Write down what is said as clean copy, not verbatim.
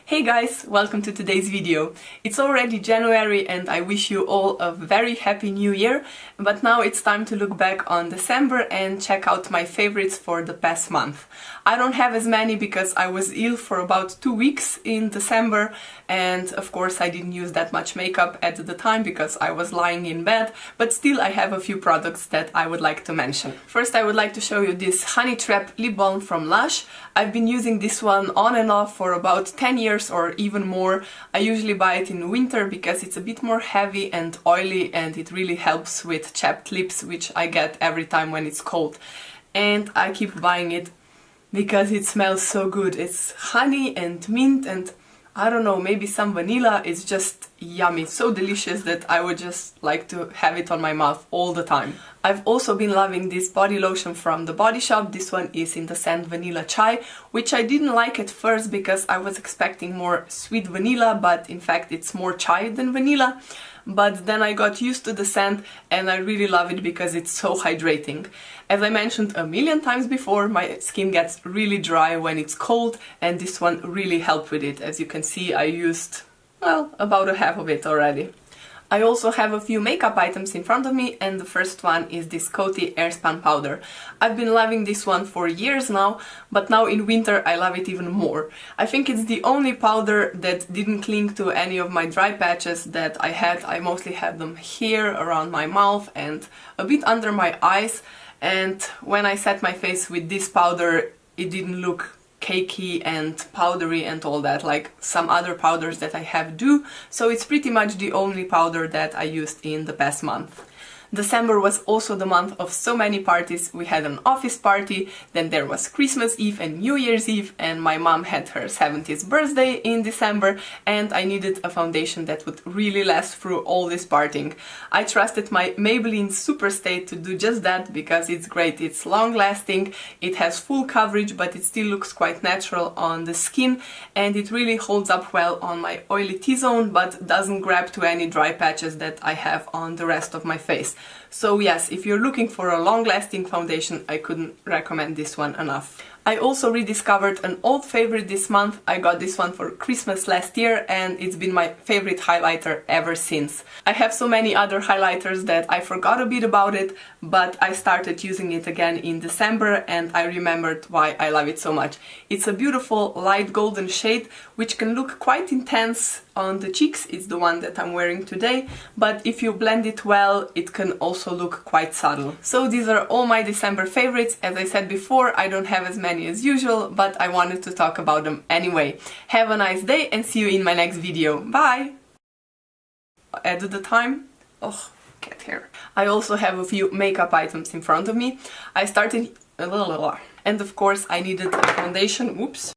Hey guys, welcome to today's video. It's already January and I wish you all a very happy new year, but now it's time to look back on December and check out my favorites for the past month. I don't have as many because I was ill for about 2 weeks in December, and of course I didn't use that much makeup at the time because I was lying in bed, but still I have a few products that I would like to mention. First I would like to show you this Honey Trap lip balm from Lush. I've been using this one on and off for about 10 years or even more. I usually buy it in winter because it's a bit more heavy and oily and it really helps with chapped lips, which I get every time when it's cold. And I keep buying it because it smells so good. It's honey and mint and I don't know, maybe some vanilla. It's just yummy, so delicious that I would just like to have it on my mouth all the time. I've also been loving this body lotion from the Body Shop. This one is in the scent Vanilla Chai, which I didn't like at first because I was expecting more sweet vanilla, but in fact it's more chai than vanilla. But then I got used to the scent and I really love it because it's so hydrating. As I mentioned a million times before, my skin gets really dry when it's cold and this one really helped with it. As you can see, I used, well, about a half of it already. I also have a few makeup items in front of me, and the first one is this Coty Airuspun powder. I've been loving this one for years now, but now in winter I love it even more. I think it's the only powder that didn't cling to any of my dry patches that I had. I mostly had them here around my mouth and a bit under my eyes, and when I set my face with this powder it didn't look cakey and powdery and all that like some other powders that I have do, so it's pretty much the only powder that I used in the past month. December was also the month of so many parties. We had an office party, then there was Christmas Eve and New Year's Eve, and my mom had her 70th birthday in December, and I needed a foundation that would really last through all this partying. I trusted my Maybelline Superstay to do just that because it's great. It's long lasting, it has full coverage, but it still looks quite natural on the skin, and it really holds up well on my oily T-zone but doesn't grab to any dry patches that I have on the rest of my face. So yes, if you're looking for a long-lasting foundation, I couldn't recommend this one enough. I also rediscovered an old favorite this month. I got this one for Christmas last year and it's been my favorite highlighter ever since. I have so many other highlighters that I forgot a bit about it, but I started using it again in December and I remembered why I love it so much. It's a beautiful light golden shade which can look quite intense on the cheeks. It's the one that I'm wearing today, but if you blend it well, it can also look quite subtle. So these are all my December favorites. As I said before, I don't have as many as usual, but I wanted to talk about them anyway. Have a nice day and see you in my next video. Bye! At the time, oh, cat hair. I also have a few makeup items in front of me. I started, and of course I needed a foundation, oops.